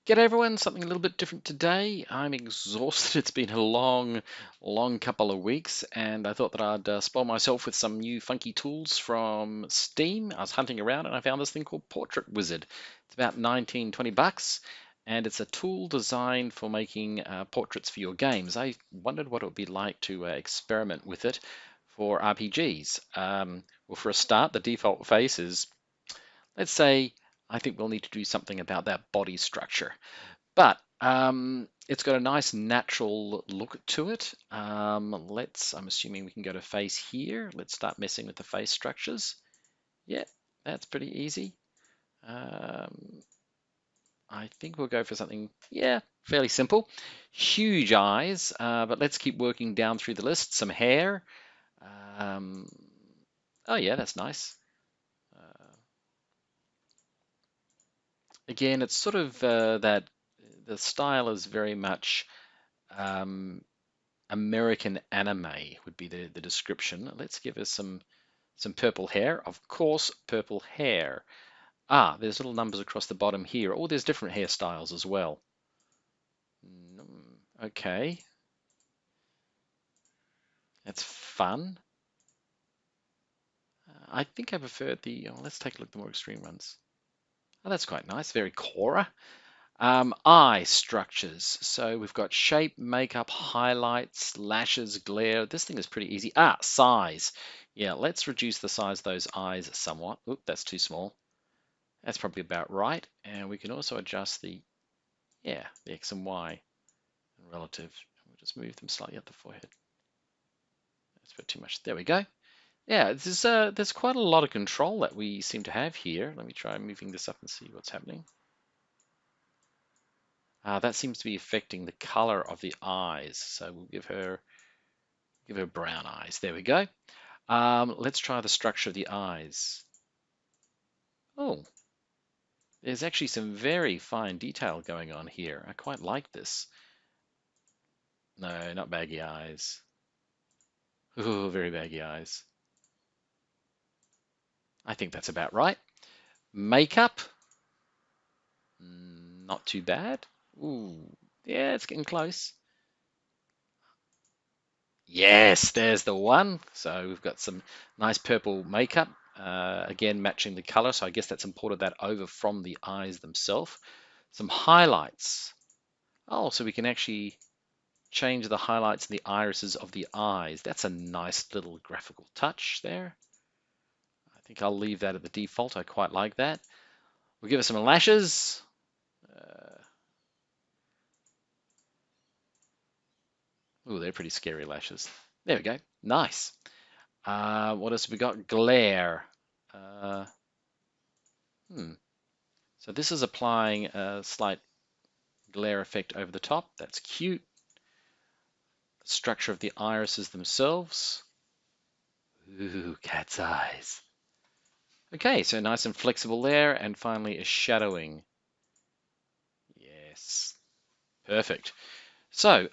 G'day everyone, something a little bit different today. I'm exhausted. It's been a long couple of weeks, and I thought that I'd spoil myself with some new funky tools from Steam. I was hunting around and I found this thing called Portrait Wizard. It's about 19-20 bucks, and it's a tool designed for making portraits for your games. I wondered what it would be like to experiment with it for RPGs. Well, for a start, the default face is, let's say, I think we'll need to do something about that body structure. But it's got a nice natural look to it. I'm assuming we can go to face here. Let's start messing with the face structures. Yeah, that's pretty easy. Um, I think we'll go for something, yeah, fairly simple. Huge eyes, but let's keep working down through the list. Some hair. Um, oh yeah, that's nice. Again, it's sort of that the style is very much um, American anime would be the description. Let's give us some purple hair. Of course, purple hair. Ah, there's little numbers across the bottom here. Oh, there's different hairstyles as well. Okay, that's fun. I think I prefer the, oh, let's take a look at the more extreme ones. Oh, that's quite nice, very Cora. Eye structures. So we've got shape, makeup, highlights, lashes, glare. This thing is pretty easy. Ah, size. Yeah, let's reduce the size of those eyes somewhat. Oop, that's too small. That's probably about right. And we can also adjust the, yeah, the X and Y relative. We'll just move them slightly up the forehead. That's a bit too much. There we go. Yeah, there's quite a lot of control that we seem to have here. Let me try moving this up and see what's happening. That seems to be affecting the color of the eyes. So we'll give her brown eyes. There we go. Let's try the structure of the eyes. Oh, there's actually some very fine detail going on here. I quite like this. No, not baggy eyes. Ooh, very baggy eyes. I think that's about right. Makeup, not too bad. Ooh, yeah, it's getting close. Yes, there's the one. So we've got some nice purple makeup, again matching the color. So I guess that's imported that over from the eyes themselves. Some highlights. Oh, so we can actually change the highlights and the irises of the eyes. That's a nice little graphical touch there. I think I'll leave that at the default. I quite like that. We'll give it some lashes. Oh, they're pretty scary lashes. There we go. Nice. What else have we got? Glare. Uh, hmm. So this is applying a slight glare effect over the top. That's cute. Structure of the irises themselves. Ooh, cat's eyes. Okay, so nice and flexible there. And finally, a shadowing. Yes, perfect. So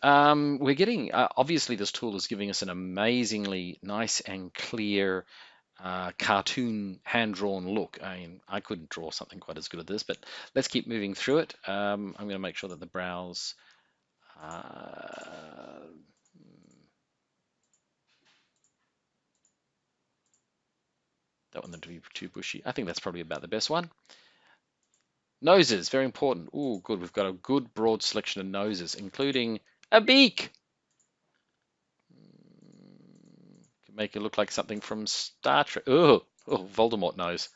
we're getting, obviously this tool is giving us an amazingly nice and clear cartoon hand-drawn look. I mean, I couldn't draw something quite as good as this, but let's keep moving through it. I'm going to make sure that the brows, don't want them to be too bushy. I think that's probably about the best one. Noses, very important. Oh, good. We've got a good broad selection of noses, including a beak. Could make it look like something from Star Trek. Oh, Voldemort nose.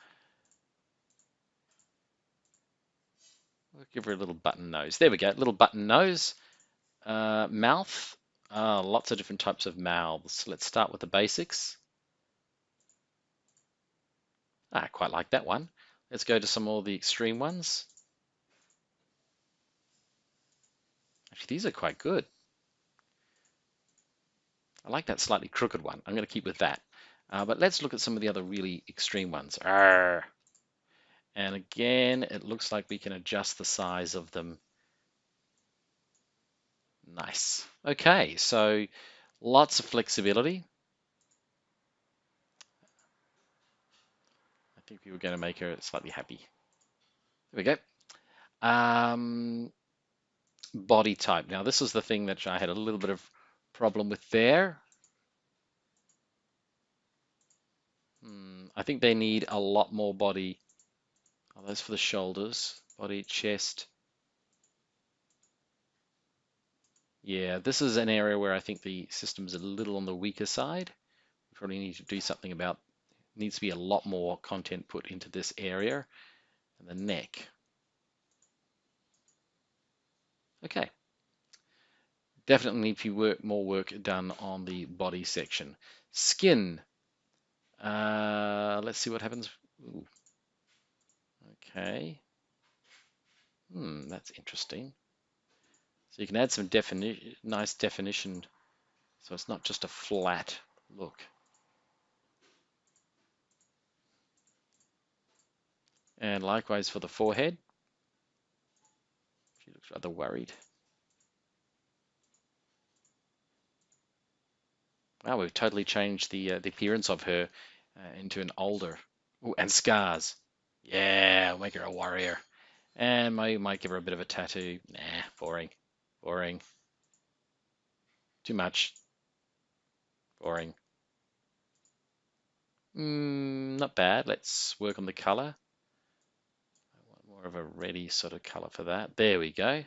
We'll give her a little button nose. There we go. Little button nose. Mouth. Lots of different types of mouths. Let's start with the basics. I quite like that one. Let's go to some more of the extreme ones. Actually, these are quite good. I like that slightly crooked one. I'm going to keep with that. But let's look at some of the other really extreme ones. Arr. And again, it looks like we can adjust the size of them. Nice. Okay, so lots of flexibility. I think we were going to make her slightly happy. There we go. Body type. Now, this is the thing that I had a little bit of problem with there. I think they need a lot more body. Oh, those for the shoulders, body, chest. Yeah, this is an area where I think the system's a little on the weaker side. We probably need to do something about, needs to be a lot more content put into this area. And the neck. Okay. Definitely need to be more work done on the body section. Skin. Let's see what happens. Ooh. Okay. That's interesting. So you can add some nice definition, so it's not just a flat look. And likewise for the forehead. She looks rather worried. Wow, we've totally changed the appearance of her into an older. Ooh, and scars. Yeah, we'll make her a warrior. And might give her a bit of a tattoo. Nah, boring. Boring. Too much. Boring. Not bad. Let's work on the color. I want more of a reddy sort of color for that. There we go.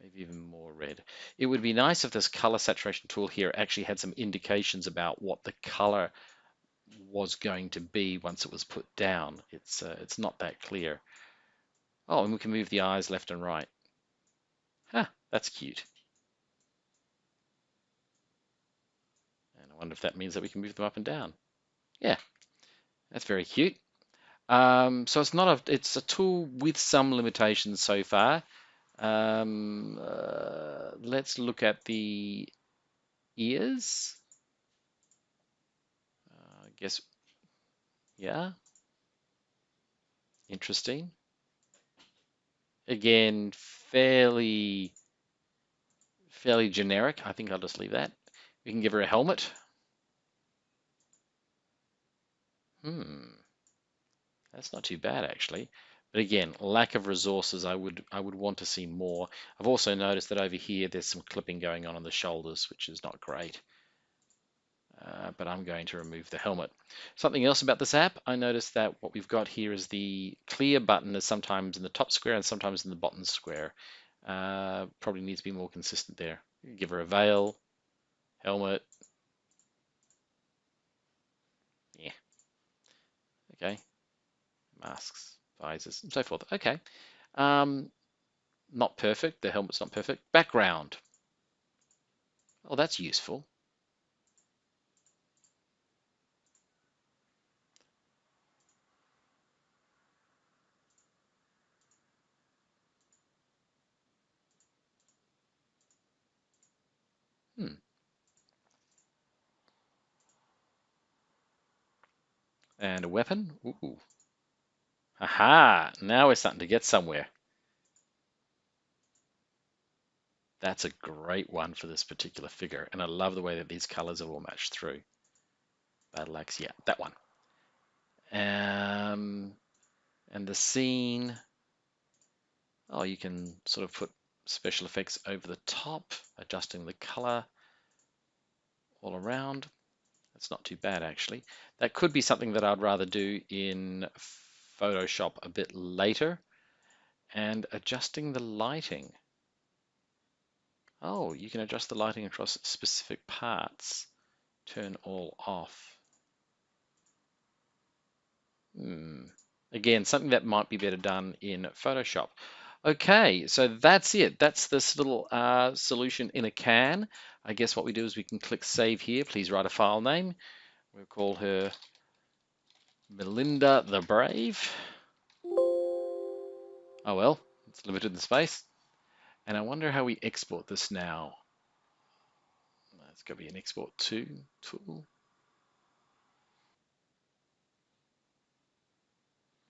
Maybe even more red. It would be nice if this color saturation tool here actually had some indications about what the color was going to be once it was put down. It's not that clear. Oh, and we can move the eyes left and right. Huh, that's cute. And I wonder if that means that we can move them up and down. Yeah, that's very cute. So it's a tool with some limitations so far. Let's look at the ears. I guess, yeah, interesting. Again, fairly generic. I think I'll just leave that. We can give her a helmet. That's not too bad actually. But again, lack of resources. I would want to see more. I've also noticed that over here there's some clipping going on the shoulders, which is not great. But I'm going to remove the helmet. Something else about this app, I noticed that what we've got here is the clear button is sometimes in the top square and sometimes in the bottom square. Probably needs to be more consistent there. Give her a veil, helmet. Yeah, okay. Masks, visors, and so forth. Okay. Not perfect. The helmet's not perfect. Background. Oh, that's useful. Hmm. And a weapon. Ooh. Aha! Now we're starting to get somewhere. That's a great one for this particular figure. And I love the way that these colors are all matched through. Battle axe, yeah, that one. And the scene. Oh, you can sort of put special effects over the top, adjusting the color all around. That's not too bad, actually. That could be something that I'd rather do in Photoshop a bit later. And adjusting the lighting. Oh, you can adjust the lighting across specific parts. Turn all off. Again, something that might be better done in Photoshop. Okay, so that's it. That's this little solution in a can. I guess what we do is we can click Save here. Please write a file name. We'll call her Melinda the Brave. Oh well, it's limited in space. And I wonder how we export this now. It's going to be an export to tool.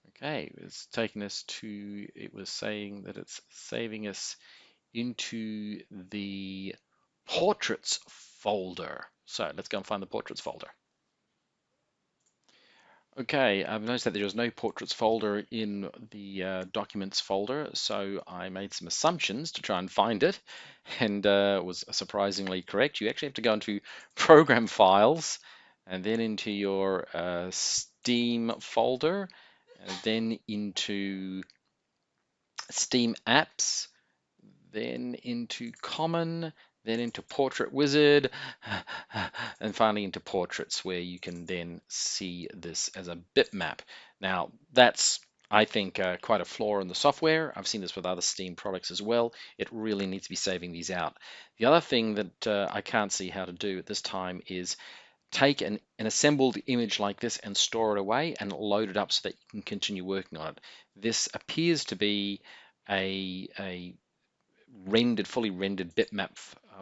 Okay, it's taking us to, it was saying that it's saving us into the portraits folder. So let's go and find the portraits folder. Okay, I've noticed that there is no portraits folder in the documents folder, so I made some assumptions to try and find it, and was surprisingly correct. You actually have to go into Program Files, and then into your Steam folder, and then into Steam Apps, then into Common, then into Portrait Wizard, and finally into Portraits, where you can then see this as a bitmap. Now, that's, I think, quite a flaw in the software. I've seen this with other Steam products as well. It really needs to be saving these out. The other thing that I can't see how to do at this time is take an assembled image like this and store it away and load it up so that you can continue working on it. This appears to be a fully rendered bitmap,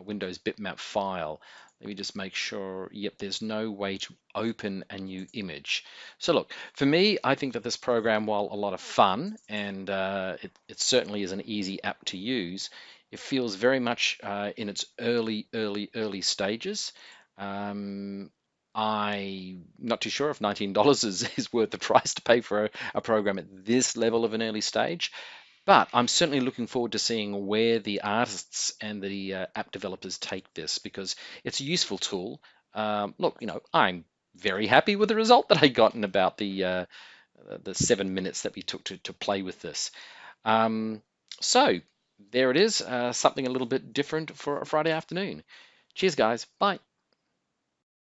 Windows bitmap file. Let me just make sure. Yep, there's no way to open a new image. So look, for me, I think that this program, while a lot of fun, and it certainly is an easy app to use, it feels very much in its early stages. Um, I'm not too sure if $19 is worth the price to pay for a program at this level of an early stage. But I'm certainly looking forward to seeing where the artists and the app developers take this, because it's a useful tool. Look, I'm very happy with the result that I got in about the 7 minutes that we took to play with this. Um, so there it is, something a little bit different for a Friday afternoon. Cheers, guys. Bye.